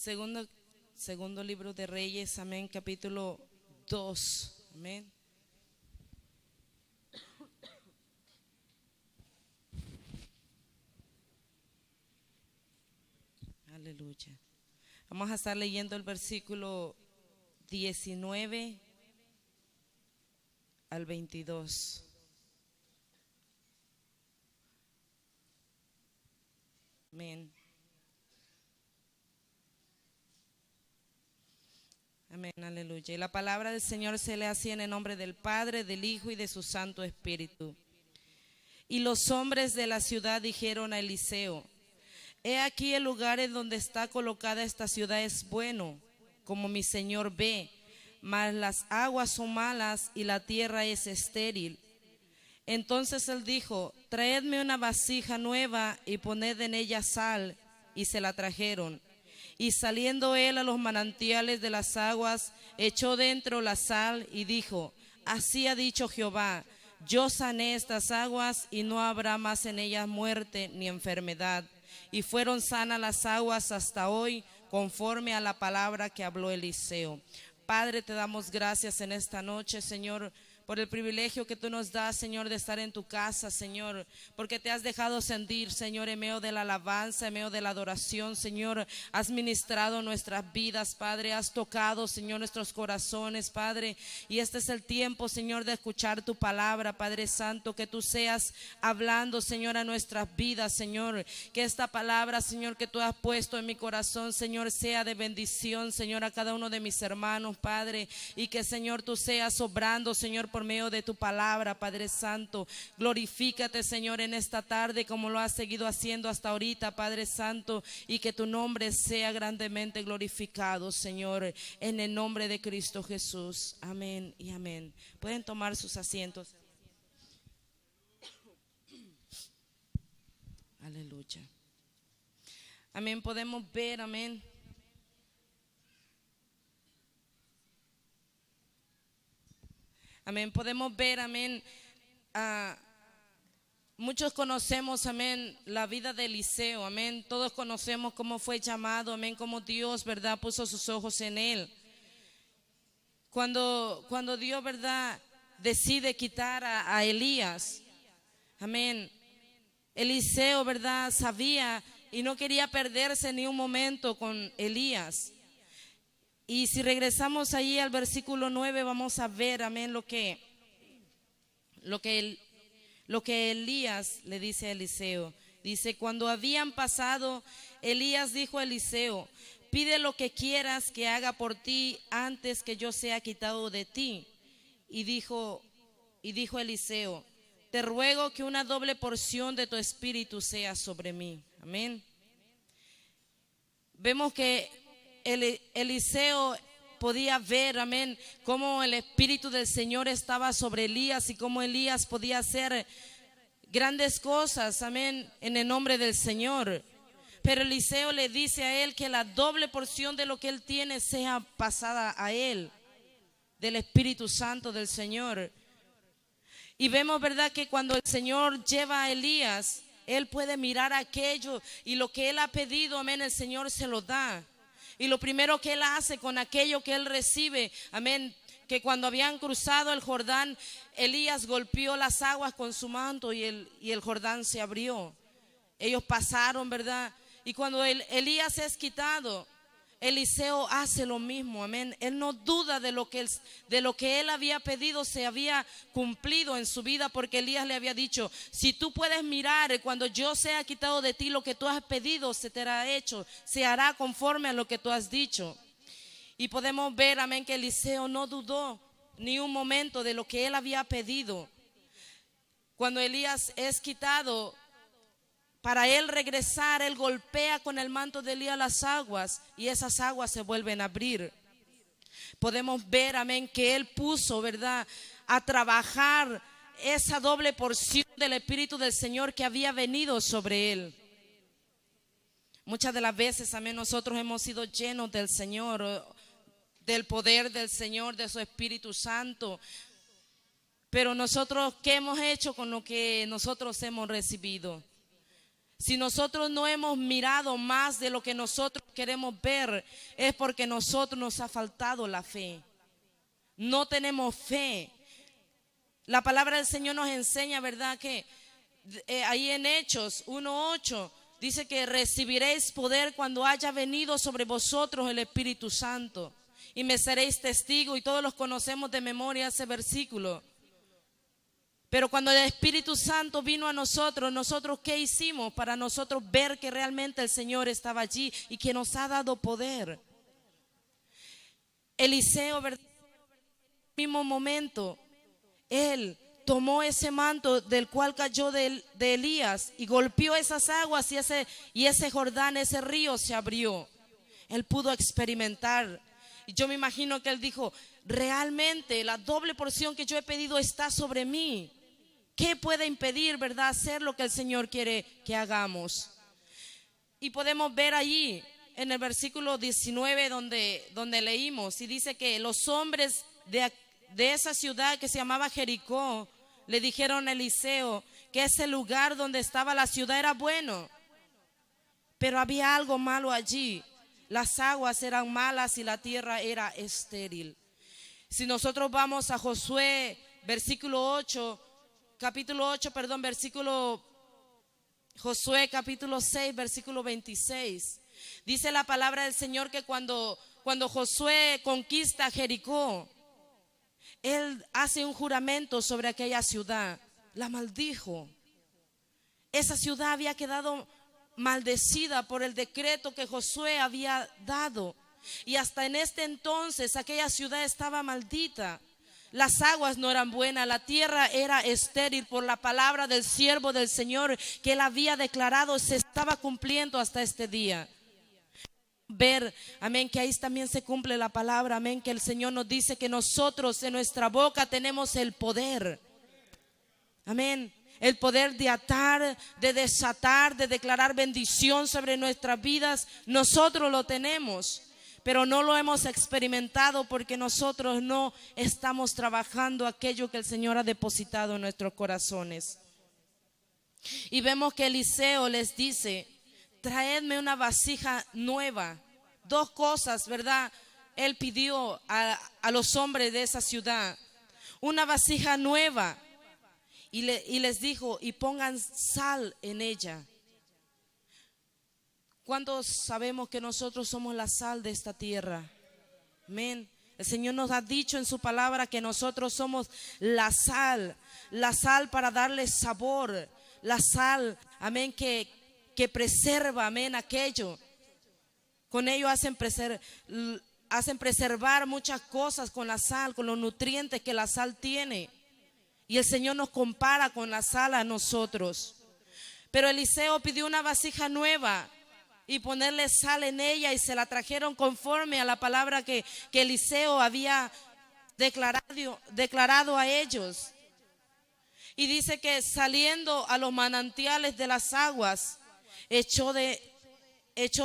Segundo, segundo libro de Reyes, amén, capítulo 2, amén. Aleluya. Vamos a estar leyendo el versículo 19 al 22. Amén. Amén, aleluya. Y la palabra del Señor se lee así en el nombre del Padre, del Hijo y de su Santo Espíritu. Y los hombres de la ciudad dijeron a Eliseo: he aquí el lugar en donde está colocada esta ciudad es bueno, como mi señor ve, mas las aguas son malas y la tierra es estéril. Entonces él dijo: traedme una vasija nueva y poned en ella sal. Y se la trajeron. Y saliendo él a los manantiales de las aguas, echó dentro la sal y dijo: así ha dicho Jehová, yo sané estas aguas y no habrá más en ellas muerte ni enfermedad. Y fueron sanas las aguas hasta hoy, conforme a la palabra que habló Eliseo. Padre, te damos gracias en esta noche, Señor, por el privilegio que tú nos das, Señor, de estar en tu casa, Señor, porque te has dejado sentir, Señor, en medio de la alabanza, en medio de la adoración, Señor. Has ministrado nuestras vidas, Padre, has tocado, Señor, nuestros corazones, Padre, y este es el tiempo, Señor, de escuchar tu palabra, Padre Santo, que tú seas hablando, Señor, a nuestras vidas, Señor, que esta palabra, Señor, que tú has puesto en mi corazón, Señor, sea de bendición, Señor, a cada uno de mis hermanos, Padre, y que, Señor, tú seas obrando, Señor, por medio de tu palabra, Padre Santo. Glorifícate, Señor, en esta tarde como lo has seguido haciendo hasta ahorita, Padre Santo, y que tu nombre sea grandemente glorificado, Señor, en el nombre de Cristo Jesús. Amén y amén. Pueden tomar sus asientos. Aleluya. Amén. Podemos ver, amén, amén, podemos ver, amén. Muchos conocemos, amén, la vida de Eliseo, amén. Todos conocemos cómo fue llamado, amén, cómo Dios, verdad, puso sus ojos en él. Cuando Dios, verdad, decide quitar a Elías, amén. Eliseo, verdad, sabía y no quería perderse ni un momento con Elías. Y si regresamos allí al versículo 9, vamos a ver, amén, lo que Elías le dice a Eliseo. Dice: cuando habían pasado, Elías dijo a Eliseo: pide lo que quieras que haga por ti antes que yo sea quitado de ti. Y dijo Eliseo: te ruego que una doble porción de tu espíritu sea sobre mí. Amén. Vemos que Eliseo podía ver, amén, cómo el Espíritu del Señor estaba sobre Elías y cómo Elías podía hacer grandes cosas, amén, en el nombre del Señor. Pero Eliseo le dice a él que la doble porción de lo que él tiene sea pasada a él, del Espíritu Santo del Señor. Y vemos, verdad, que cuando el Señor lleva a Elías, él puede mirar aquello y lo que él ha pedido, amén, el Señor se lo da. Y lo primero que él hace con aquello que él recibe, amén, que cuando habían cruzado el Jordán, Elías golpeó las aguas con su manto y el Jordán se abrió. Ellos pasaron, ¿verdad? Y cuando Elías es quitado, Eliseo hace lo mismo, amén. Él no duda de lo que él había pedido se había cumplido en su vida, porque Elías le había dicho: si tú puedes mirar cuando yo sea quitado de ti, lo que tú has pedido se te hará hecho, se hará conforme a lo que tú has dicho. Y podemos ver, amén, que Eliseo no dudó ni un momento de lo que él había pedido. Cuando Elías es quitado, para él regresar, él golpea con el manto de Elías las aguas y esas aguas se vuelven a abrir. Podemos ver, amén, que él puso, verdad, a trabajar esa doble porción del Espíritu del Señor que había venido sobre él. Muchas de las veces, amén, nosotros hemos sido llenos del Señor, del poder del Señor, de su Espíritu Santo. Pero nosotros, ¿qué hemos hecho con lo que nosotros hemos recibido? Si nosotros no hemos mirado más de lo que nosotros queremos ver, es porque nosotros nos ha faltado la fe. No tenemos fe. La palabra del Señor nos enseña, ¿verdad? Que ahí en Hechos 1:8 dice que recibiréis poder cuando haya venido sobre vosotros el Espíritu Santo. Y me seréis testigo, y todos los conocemos de memoria ese versículo. Pero cuando el Espíritu Santo vino a nosotros, ¿nosotros qué hicimos? Para nosotros ver que realmente el Señor estaba allí y que nos ha dado poder. Eliseo, ¿verdad? En el mismo momento, él tomó ese manto del cual cayó de Elías y golpeó esas aguas y ese Jordán, ese río se abrió. Él pudo experimentar. Y yo me imagino que él dijo, realmente la doble porción que yo he pedido está sobre mí. ¿Qué puede impedir, verdad, hacer lo que el Señor quiere que hagamos? Y podemos ver allí en el versículo 19 donde leímos, y dice que los hombres de esa ciudad que se llamaba Jericó le dijeron a Eliseo que ese lugar donde estaba la ciudad era bueno, pero había algo malo allí. Las aguas eran malas y la tierra era estéril. Si nosotros vamos a Josué, Josué capítulo 6, versículo 26, dice la palabra del Señor que cuando Josué conquista Jericó, él hace un juramento sobre aquella ciudad, la maldijo. Esa ciudad había quedado maldecida por el decreto que Josué había dado, y hasta en este entonces aquella ciudad estaba maldita. Las aguas no eran buenas, la tierra era estéril por la palabra del siervo del Señor que él había declarado, se estaba cumpliendo hasta este día. Ver, amén, que ahí también se cumple la palabra, amén, que el Señor nos dice que nosotros en nuestra boca tenemos el poder, amén, el poder de atar, de desatar, de declarar bendición sobre nuestras vidas. Nosotros lo tenemos, pero no lo hemos experimentado porque nosotros no estamos trabajando aquello que el Señor ha depositado en nuestros corazones. Y vemos que Eliseo les dice, traedme una vasija nueva. Dos cosas, ¿verdad? Él pidió a los hombres de esa ciudad, una vasija nueva, y les dijo, y pongan sal en ella. ¿Cuántos sabemos que nosotros somos la sal de esta tierra? Amén. El Señor nos ha dicho en su palabra que nosotros somos la sal para darle sabor, la sal, amén, que preserva, amén, aquello. Con ello hacen preservar muchas cosas con la sal, con los nutrientes que la sal tiene. Y el Señor nos compara con la sal a nosotros. Pero Eliseo pidió una vasija nueva y ponerle sal en ella, y se la trajeron conforme a la palabra que Eliseo había declarado a ellos. Y dice que saliendo a los manantiales de las aguas, echó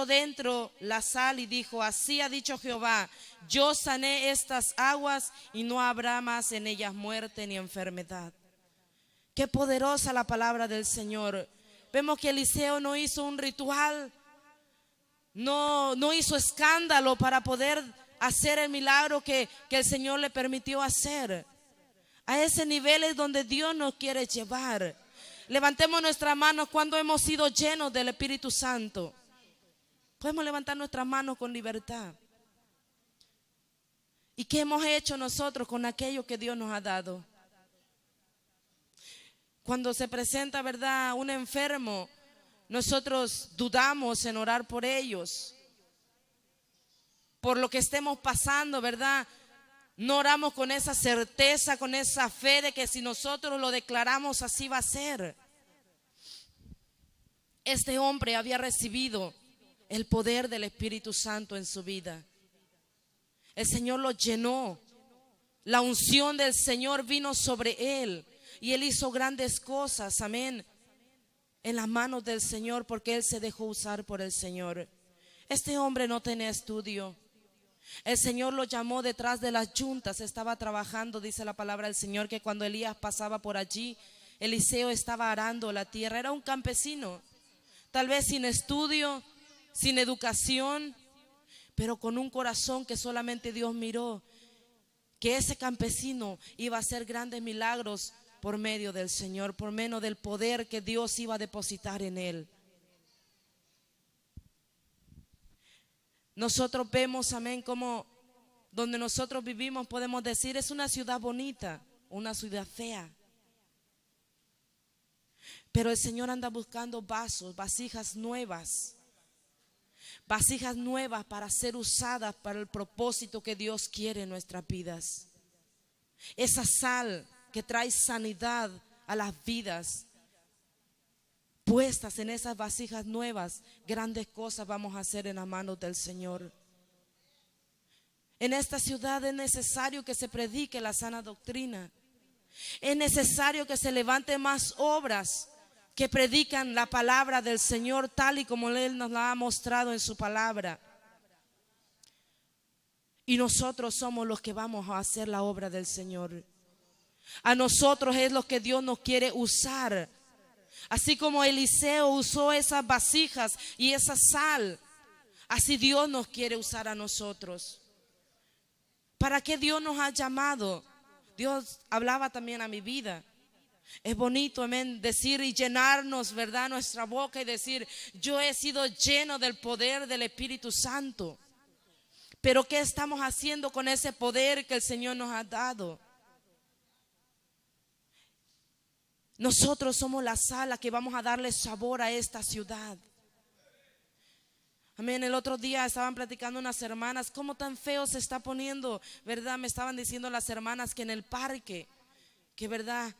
dentro la sal y dijo, así ha dicho Jehová, yo sané estas aguas y no habrá más en ellas muerte ni enfermedad. Qué poderosa la palabra del Señor. Vemos que Eliseo no hizo un ritual, no hizo escándalo para poder hacer el milagro que el Señor le permitió hacer. A ese nivel es donde Dios nos quiere llevar. Levantemos nuestras manos cuando hemos sido llenos del Espíritu Santo. Podemos levantar nuestras manos con libertad. ¿Y qué hemos hecho nosotros con aquello que Dios nos ha dado? Cuando se presenta, ¿verdad?, un enfermo, nosotros dudamos en orar por ellos. Por lo que estemos pasando, ¿verdad? No oramos con esa certeza, con esa fe de que si nosotros lo declaramos así va a ser. Este hombre había recibido el poder del Espíritu Santo en su vida. El Señor lo llenó. La unción del Señor vino sobre él y él hizo grandes cosas, amén, en las manos del Señor, porque él se dejó usar por el Señor. Este hombre no tenía estudio. El Señor lo llamó detrás de las yuntas, estaba trabajando, dice la palabra del Señor, que cuando Elías pasaba por allí, Eliseo estaba arando la tierra, era un campesino. tal vez sin estudio, sin educación, pero con un corazón que solamente Dios miró, que ese campesino iba a hacer grandes milagros por medio del Señor, por medio del poder que Dios iba a depositar en él. Nosotros vemos, amén, como donde nosotros vivimos podemos decir es una ciudad bonita, una ciudad fea. Pero el Señor anda buscando vasos, vasijas nuevas para ser usadas para el propósito que Dios quiere en nuestras vidas. Esa sal que trae sanidad a las vidas, puestas en esas vasijas nuevas, grandes cosas vamos a hacer en las manos del Señor. En esta ciudad es necesario que se predique la sana doctrina. Es necesario que se levanten más obras que predican la palabra del Señor tal y como Él nos la ha mostrado en su palabra. Y nosotros somos los que vamos a hacer la obra del Señor. A nosotros es lo que Dios nos quiere usar. Así como Eliseo usó esas vasijas y esa sal, así Dios nos quiere usar a nosotros. ¿Para qué Dios nos ha llamado? Dios hablaba también a mi vida. Es bonito, amén, decir y llenarnos, ¿verdad?, nuestra boca y decir, yo he sido lleno del poder del Espíritu Santo. Pero ¿qué estamos haciendo con ese poder que el Señor nos ha dado? Nosotros somos la sal que vamos a darle sabor a esta ciudad. Amén. El otro día estaban platicando unas hermanas, cómo tan feo se está poniendo, ¿verdad? Me estaban diciendo las hermanas que en el parque, que verdad,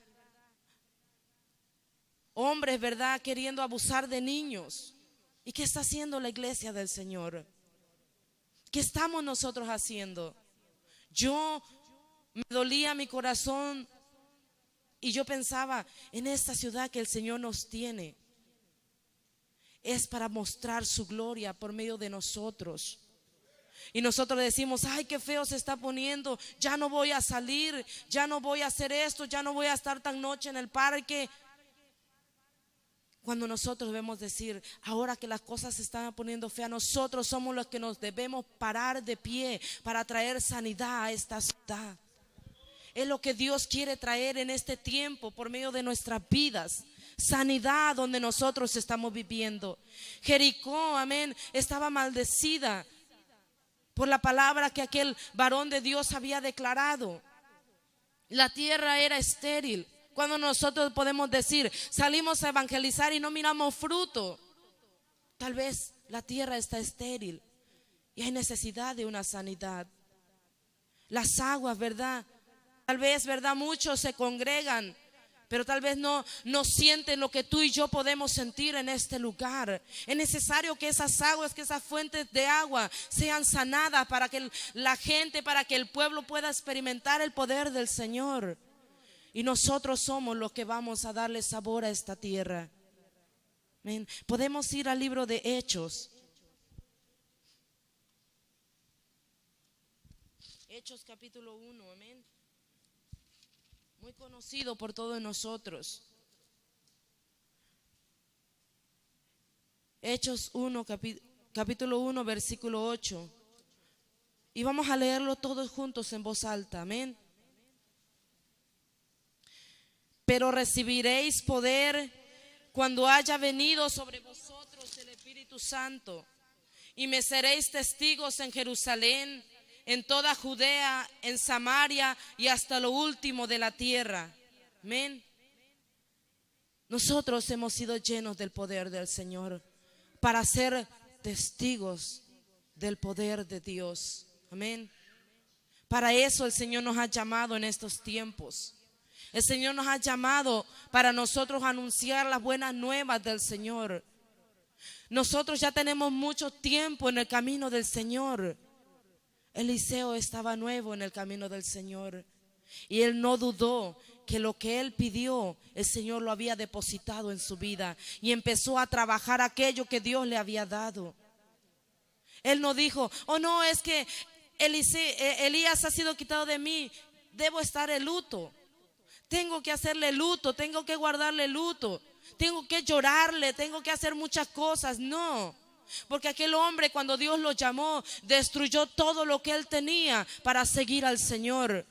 hombres, ¿verdad?, queriendo abusar de niños. ¿Y qué está haciendo la iglesia del Señor? ¿Qué estamos nosotros haciendo? Yo me dolía mi corazón y yo pensaba, en esta ciudad que el Señor nos tiene, es para mostrar su gloria por medio de nosotros. Y nosotros decimos, ay, qué feo se está poniendo, ya no voy a salir, ya no voy a hacer esto, ya no voy a estar tan noche en el parque. Cuando nosotros debemos decir, ahora que las cosas se están poniendo feas, nosotros somos los que nos debemos parar de pie para traer sanidad a esta ciudad. Es lo que Dios quiere traer en este tiempo por medio de nuestras vidas. Sanidad donde nosotros estamos viviendo. Jericó, amén, estaba maldecida por la palabra que aquel varón de Dios había declarado. La tierra era estéril. Cuando nosotros podemos decir, salimos a evangelizar y no miramos fruto, tal vez la tierra está estéril y hay necesidad de una sanidad. Las aguas, ¿verdad? Tal vez, ¿verdad?, muchos se congregan, pero tal vez no sienten lo que tú y yo podemos sentir en este lugar. Es necesario que esas aguas, que esas fuentes de agua sean sanadas para que la gente, para que el pueblo pueda experimentar el poder del Señor. Y nosotros somos los que vamos a darle sabor a esta tierra. Amén. Podemos ir al libro de Hechos. Hechos capítulo 1, amén. Muy conocido por todos nosotros. Hechos 1, capítulo 1, versículo 8. Y vamos a leerlo todos juntos en voz alta, amén. Pero recibiréis poder cuando haya venido sobre vosotros el Espíritu Santo, y me seréis testigos en Jerusalén, en toda Judea, en Samaria y hasta lo último de la tierra. Amén. Nosotros hemos sido llenos del poder del Señor para ser testigos del poder de Dios. Amén. Para eso el Señor nos ha llamado en estos tiempos. El Señor nos ha llamado para nosotros anunciar las buenas nuevas del Señor. Nosotros ya tenemos mucho tiempo en el camino del Señor. Eliseo estaba nuevo en el camino del Señor y él no dudó que lo que él pidió, el Señor lo había depositado en su vida y empezó a trabajar aquello que Dios le había dado. Él no dijo, oh no, es que Elías ha sido quitado de mí, debo estar en luto. Tengo que hacerle luto, tengo que guardarle luto. tengo que llorarle, tengo que hacer muchas cosas. No, porque aquel hombre, cuando Dios lo llamó, destruyó todo lo que él tenía para seguir al Señor.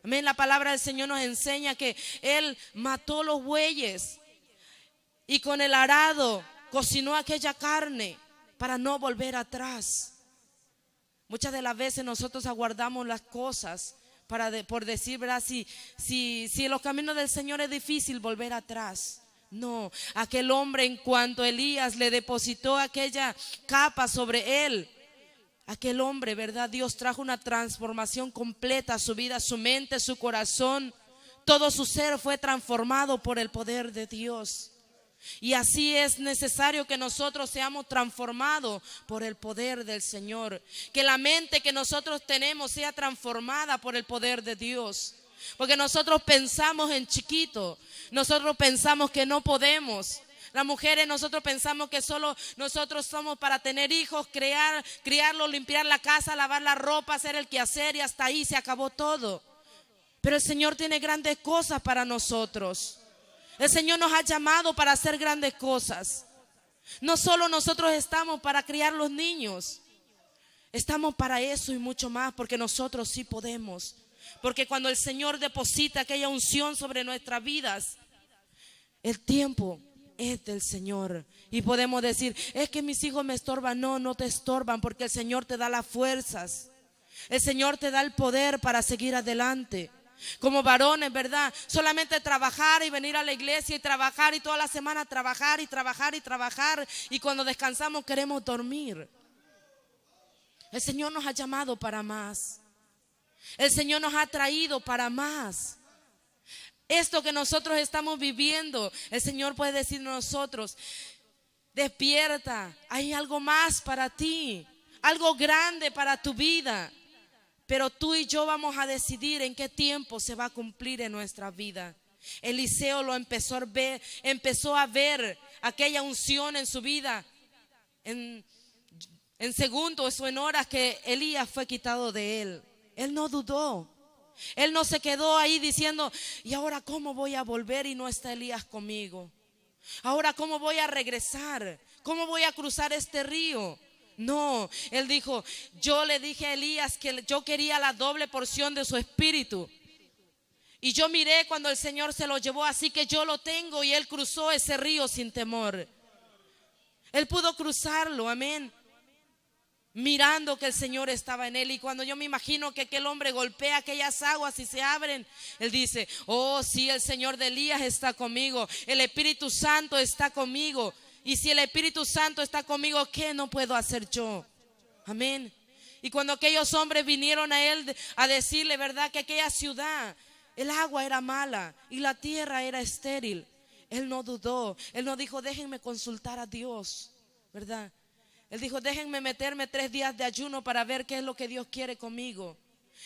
Amén. La palabra del Señor nos enseña que él mató los bueyes y con el arado cocinó aquella carne para no volver atrás. Muchas de las veces nosotros aguardamos las cosas por decir, ¿verdad? Si en los caminos del Señor es difícil volver atrás. No, aquel hombre, en cuanto Elías le depositó aquella capa sobre él, aquel hombre, ¿verdad? Dios trajo una transformación completa a su vida, su mente, su corazón. Todo su ser fue transformado por el poder de Dios. Y así es necesario que nosotros seamos transformados por el poder del Señor. Que la mente que nosotros tenemos sea transformada por el poder de Dios. Porque nosotros pensamos en chiquito. Nosotros pensamos que no podemos. Las mujeres, nosotros pensamos que solo nosotros somos para tener hijos, criarlos, limpiar la casa, lavar la ropa, hacer el quehacer, y hasta ahí se acabó todo. Pero el Señor tiene grandes cosas para nosotros. El Señor nos ha llamado para hacer grandes cosas. No solo nosotros estamos para criar los niños. Estamos para eso y mucho más, porque nosotros sí podemos. Porque cuando el Señor deposita aquella unción sobre nuestras vidas, el tiempo es del Señor. Y podemos decir, es que mis hijos me estorban. No, no te estorban, porque el Señor te da las fuerzas. El Señor te da el poder para seguir adelante. Como varones, ¿verdad? Solamente trabajar y venir a la iglesia y trabajar, y toda la semana trabajar y trabajar y trabajar, y cuando descansamos queremos dormir. El Señor nos ha llamado para más. El Señor nos ha traído para más. Esto que nosotros estamos viviendo, el Señor puede decirnos a nosotros, despierta, hay algo más para ti, algo grande para tu vida. Pero tú y yo vamos a decidir en qué tiempo se va a cumplir en nuestra vida. Eliseo lo empezó a ver aquella unción en su vida en segundos o en horas que Elías fue quitado de él. Él no dudó. Él no se quedó ahí diciendo, ¿y ahora cómo voy a volver y no está Elías conmigo? ¿Ahora cómo voy a regresar? ¿Cómo voy a cruzar este río? No, él dijo, yo le dije a Elías que yo quería la doble porción de su espíritu. Y yo miré cuando el Señor se lo llevó, así que yo lo tengo. Y él cruzó ese río sin temor. Él pudo cruzarlo, amén, mirando que el Señor estaba en él. Y cuando yo me imagino que aquel hombre golpea aquellas aguas y se abren, él dice, oh sí, el Señor de Elías está conmigo, el Espíritu Santo está conmigo. Y si el Espíritu Santo está conmigo, ¿qué no puedo hacer yo? Amén. Y cuando aquellos hombres vinieron a él a decirle, ¿verdad?, que aquella ciudad, el agua era mala y la tierra era estéril, él no dudó. Él no dijo, déjenme consultar a Dios, ¿verdad? Él dijo, déjenme meterme 3 días de ayuno para ver qué es lo que Dios quiere conmigo.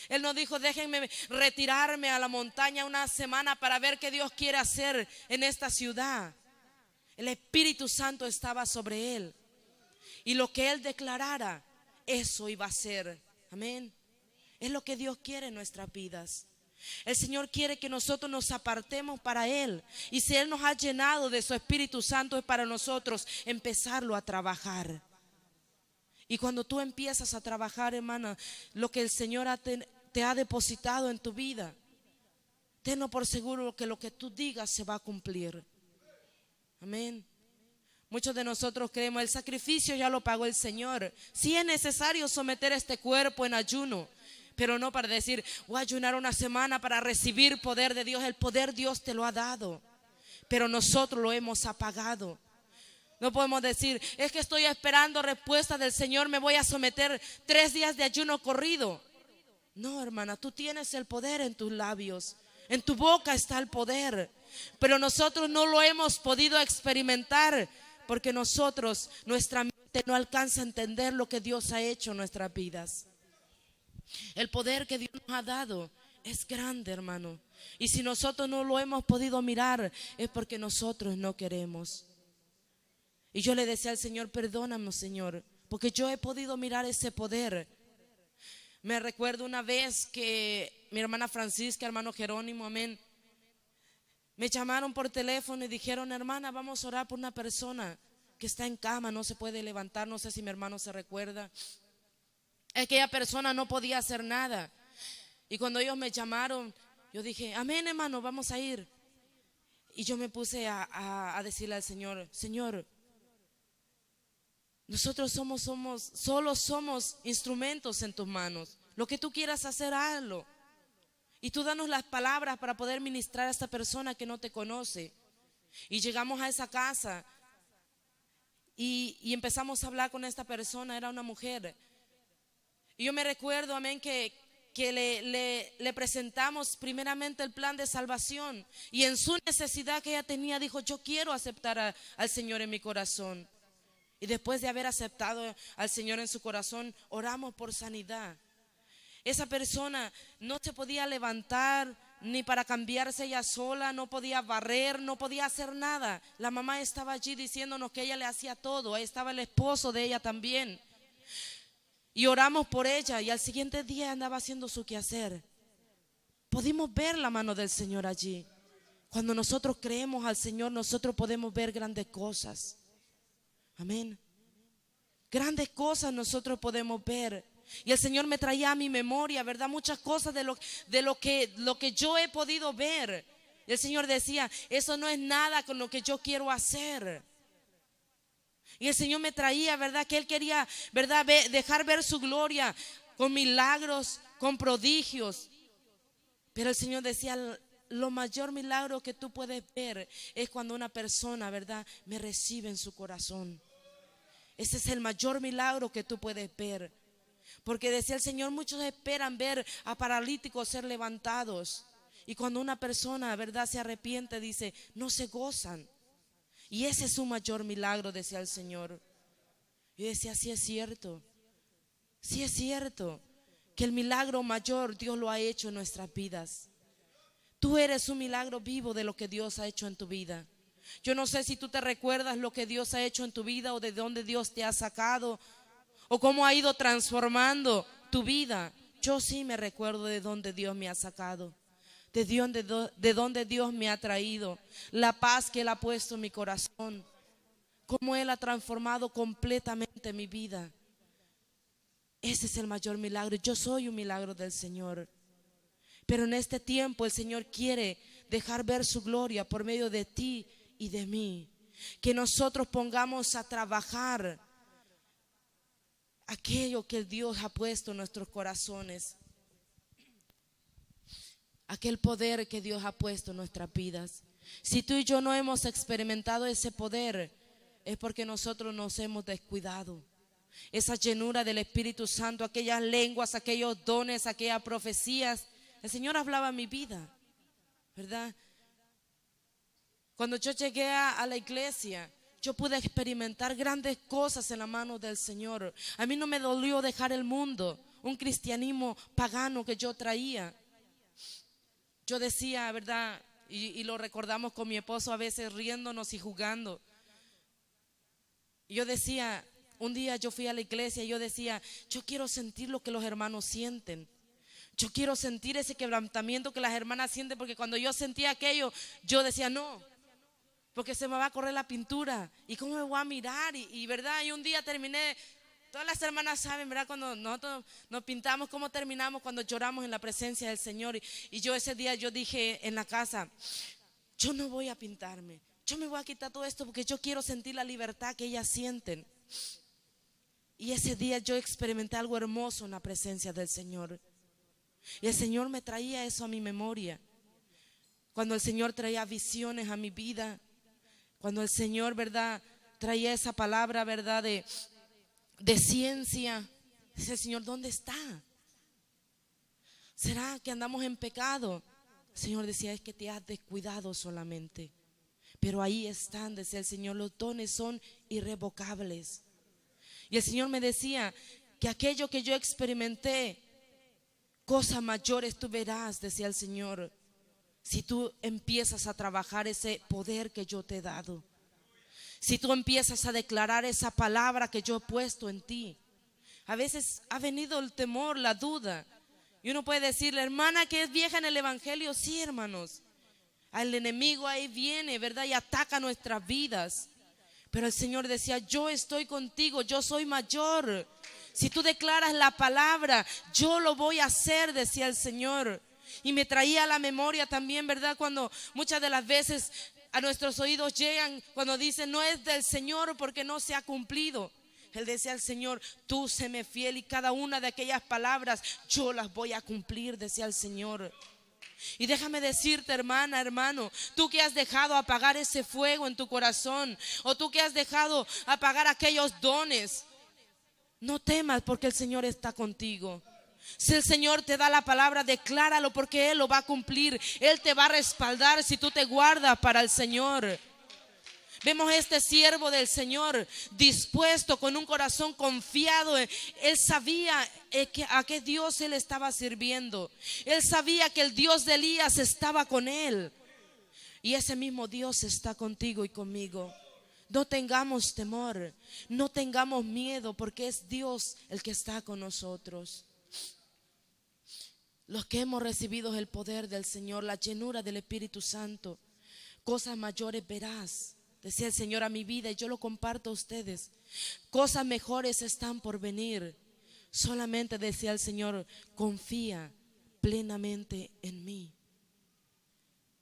Él no dijo, déjenme retirarme a la montaña una semana para ver qué Dios quiere hacer en esta ciudad. El Espíritu Santo estaba sobre él. Y lo que él declarara, eso iba a ser. Amén. Es lo que Dios quiere en nuestras vidas. El Señor quiere que nosotros nos apartemos para Él. Y si Él nos ha llenado de su Espíritu Santo, es para nosotros empezarlo a trabajar. Y cuando tú empiezas a trabajar, hermana, lo que el Señor te ha depositado en tu vida, tenlo por seguro que lo que tú digas se va a cumplir. Amén. Muchos de nosotros creemos, el sacrificio ya lo pagó el Señor. Sí es necesario someter este cuerpo en ayuno, pero no para decir, voy a ayunar una semana para recibir poder de Dios. El poder Dios te lo ha dado, pero nosotros lo hemos apagado. No podemos decir, es que estoy esperando respuesta del Señor, me voy a someter 3 días de ayuno corrido. No, hermana, tú tienes el poder en tus labios, en tu boca está el poder. Pero nosotros no lo hemos podido experimentar porque nuestra mente no alcanza a entender lo que Dios ha hecho en nuestras vidas. El poder que Dios nos ha dado es grande, hermano. Y si nosotros no lo hemos podido mirar, es porque nosotros no queremos. Y yo le decía al Señor, perdóname, Señor, porque yo he podido mirar ese poder. Me recuerdo una vez que mi hermana Francisca, hermano Jerónimo, amén, Me llamaron por teléfono y dijeron: hermana, vamos a orar por una persona que está en cama, no se puede levantar. No sé si mi hermano se recuerda. Aquella persona no podía hacer nada. Y cuando ellos me llamaron, yo dije: amén, hermano, vamos a ir. Y yo me puse a decirle al Señor: Señor, nosotros solo somos instrumentos en tus manos. Lo que tú quieras hacer, hazlo. Y tú danos las palabras para poder ministrar a esta persona que no te conoce. Y llegamos a esa casa y empezamos a hablar con esta persona. Era una mujer. Y yo me recuerdo, amén, que le presentamos primeramente el plan de salvación. Y en su necesidad que ella tenía, dijo: yo quiero aceptar al Señor en mi corazón. Y después de haber aceptado al Señor en su corazón, oramos por sanidad. Esa persona no se podía levantar ni para cambiarse ella sola, no podía barrer, no podía hacer nada. La mamá estaba allí diciéndonos que ella le hacía todo. Ahí estaba el esposo de ella también. Y oramos por ella, y al siguiente día andaba haciendo su quehacer. Pudimos ver la mano del Señor allí. Cuando nosotros creemos al Señor, nosotros podemos ver grandes cosas. Amén. Grandes cosas nosotros podemos ver. Y el Señor me traía a mi memoria, ¿verdad? Muchas cosas de lo que yo he podido ver. Y el Señor decía: eso no es nada con lo que yo quiero hacer. Y el Señor me traía, ¿verdad? Que Él quería, ¿verdad? Dejar ver su gloria con milagros, con prodigios. Pero el Señor decía: lo mayor milagro que tú puedes ver es cuando una persona, ¿verdad?, me recibe en su corazón. Ese es el mayor milagro que tú puedes ver. Porque decía el Señor: muchos esperan ver a paralíticos ser levantados. Y cuando una persona, ¿verdad?, se arrepiente, dice, no se gozan. Y ese es su mayor milagro, decía el Señor. Yo decía: sí es cierto. Sí es cierto que el milagro mayor Dios lo ha hecho en nuestras vidas. Tú eres un milagro vivo de lo que Dios ha hecho en tu vida. Yo no sé si tú te recuerdas lo que Dios ha hecho en tu vida, o de dónde Dios te ha sacado, o cómo ha ido transformando tu vida. Yo sí me recuerdo de dónde Dios me ha sacado, de dónde Dios me ha traído, la paz que Él ha puesto en mi corazón, cómo Él ha transformado completamente mi vida. Ese es el mayor milagro. Yo soy un milagro del Señor. Pero en este tiempo el Señor quiere dejar ver su gloria por medio de ti y de mí. Que nosotros pongamos a trabajar aquello que Dios ha puesto en nuestros corazones. Aquel poder que Dios ha puesto en nuestras vidas. Si tú y yo no hemos experimentado ese poder, es porque nosotros nos hemos descuidado. Esa llenura del Espíritu Santo, aquellas lenguas, aquellos dones, aquellas profecías. El Señor hablaba en mi vida, ¿verdad? Cuando yo llegué a la iglesia, yo pude experimentar grandes cosas en la mano del Señor. A mí no me dolió dejar el mundo, un cristianismo pagano que yo traía. Yo decía, ¿verdad? Y lo recordamos con mi esposo a veces, riéndonos y jugando. Yo decía, un día yo fui a la iglesia y yo decía: yo quiero sentir lo que los hermanos sienten. Yo quiero sentir ese quebrantamiento que las hermanas sienten, porque cuando yo sentía aquello, yo decía: no, porque se me va a correr la pintura. ¿Y cómo me voy a mirar? Y verdad, y un día terminé. Todas las hermanas saben, ¿verdad? Cuando nosotros nos pintamos, cómo terminamos cuando lloramos en la presencia del Señor. Y yo ese día yo dije en la casa: yo no voy a pintarme. Yo me voy a quitar todo esto porque yo quiero sentir la libertad que ellas sienten. Y ese día yo experimenté algo hermoso en la presencia del Señor. Y el Señor me traía eso a mi memoria. Cuando el Señor traía visiones a mi vida. Cuando el Señor, ¿verdad?, traía esa palabra, ¿verdad?, de ciencia. Dice el Señor: ¿dónde está? ¿Será que andamos en pecado? El Señor decía: es que te has descuidado solamente. Pero ahí están, decía el Señor, los dones son irrevocables. Y el Señor me decía que aquello que yo experimenté, cosas mayores tú verás, decía el Señor, si tú empiezas a trabajar ese poder que yo te he dado. Si tú empiezas a declarar esa palabra que yo he puesto en ti. A veces ha venido el temor, la duda. Y uno puede decirle: hermana, que es vieja en el evangelio. Sí, hermanos. El enemigo ahí viene, ¿verdad? Y ataca nuestras vidas. Pero el Señor decía, yo estoy contigo, yo soy mayor. Si tú declaras la palabra, yo lo voy a hacer, decía el Señor. Y me traía a la memoria también, ¿verdad? Cuando muchas de las veces a nuestros oídos llegan, cuando dicen, no es del Señor porque no se ha cumplido. Él decía al Señor, tú séme fiel y cada una de aquellas palabras yo las voy a cumplir, decía el Señor. Y déjame decirte, hermana, hermano, tú que has dejado apagar ese fuego en tu corazón, o tú que has dejado apagar aquellos dones, no temas porque el Señor está contigo. Si el Señor te da la palabra, decláralo porque Él lo va a cumplir. Él te va a respaldar si tú te guardas para el Señor. Vemos a este siervo del Señor dispuesto, con un corazón confiado. Él sabía a qué Dios él estaba sirviendo. Él sabía que el Dios de Elías estaba con él. Y ese mismo Dios está contigo y conmigo. No tengamos temor, no tengamos miedo, porque es Dios el que está con nosotros. Los que hemos recibido el poder del Señor, la llenura del Espíritu Santo, cosas mayores verás. Decía el Señor a mi vida y yo lo comparto a ustedes. Cosas mejores están por venir. Solamente decía el Señor, confía plenamente en mí.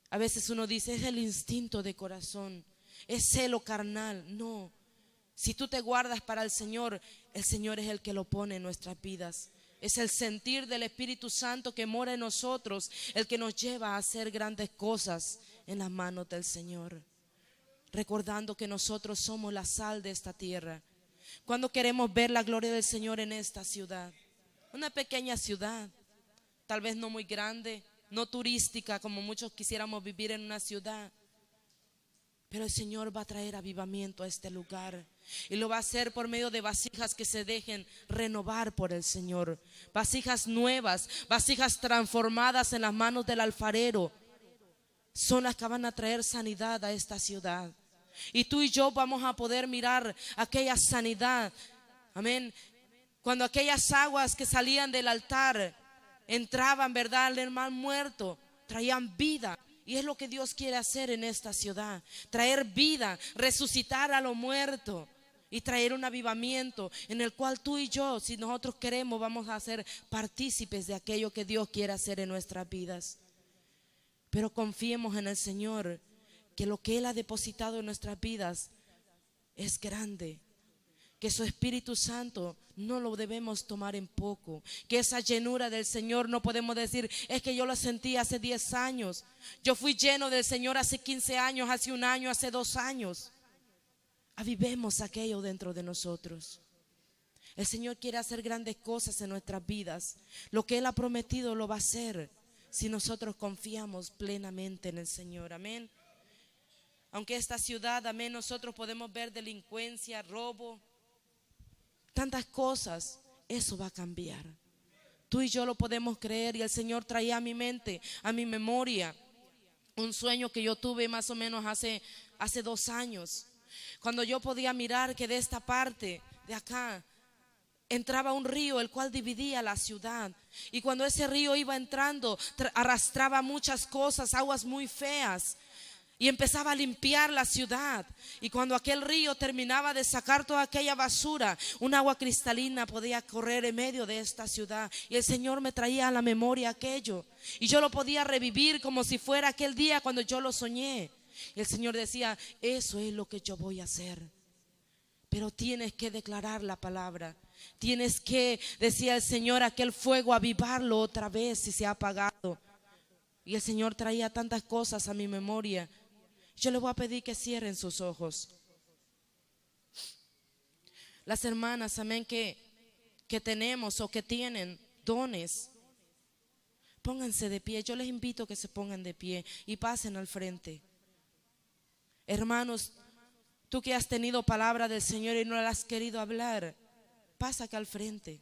A veces uno dice, es el instinto de corazón, es celo carnal. No, si tú te guardas para el Señor es el que lo pone en nuestras vidas. Es el sentir del Espíritu Santo que mora en nosotros el que nos lleva a hacer grandes cosas en las manos del Señor. Recordando que nosotros somos la sal de esta tierra. Cuando queremos ver la gloria del Señor en esta ciudad, una pequeña ciudad, tal vez no muy grande, no turística como muchos quisiéramos vivir en una ciudad, pero el Señor va a traer avivamiento a este lugar y lo va a hacer por medio de vasijas que se dejen renovar por el Señor, vasijas nuevas, vasijas transformadas en las manos del alfarero. Son las que van a traer sanidad a esta ciudad. Y tú y yo vamos a poder mirar aquella sanidad. Amén. Cuando aquellas aguas que salían del altar entraban, ¿verdad?, al hermano muerto, traían vida. Y es lo que Dios quiere hacer en esta ciudad. Traer vida, resucitar a lo muerto y traer un avivamiento en el cual tú y yo, si nosotros queremos, vamos a ser partícipes de aquello que Dios quiere hacer en nuestras vidas. Pero confiemos en el Señor, que lo que Él ha depositado en nuestras vidas es grande, que su Espíritu Santo no lo debemos tomar en poco, que esa llenura del Señor no podemos decir, es que yo lo sentí hace 10 años, yo fui lleno del Señor hace 15 años, hace 1 año, hace 2 años. Avivemos aquello dentro de nosotros. El Señor quiere hacer grandes cosas en nuestras vidas. Lo que Él ha prometido lo va a hacer si nosotros confiamos plenamente en el Señor. Amén. Aunque esta ciudad, amén, nosotros podemos ver delincuencia, robo, tantas cosas, eso va a cambiar. Tú y yo lo podemos creer. Y el Señor traía a mi mente, a mi memoria, un sueño que yo tuve más o menos hace 2 años, cuando yo podía mirar que de esta parte, de acá, entraba un río el cual dividía la ciudad. Y cuando ese río iba entrando, arrastraba muchas cosas, aguas muy feas, y empezaba a limpiar la ciudad. Y cuando aquel río terminaba de sacar toda aquella basura, un agua cristalina podía correr en medio de esta ciudad. Y el Señor me traía a la memoria aquello, y yo lo podía revivir como si fuera aquel día cuando yo lo soñé. Y el Señor decía, eso es lo que yo voy a hacer. Pero tienes que declarar la palabra. Tienes que, decía el Señor, aquel fuego avivarlo otra vez si se ha apagado. Y el Señor traía tantas cosas a mi memoria. Yo le voy a pedir que cierren sus ojos. Las hermanas, amén, que tenemos o que tienen dones, pónganse de pie. Yo les invito a que se pongan de pie y pasen al frente. Hermanos, tú que has tenido palabra del Señor y no la has querido hablar, pasa acá al frente.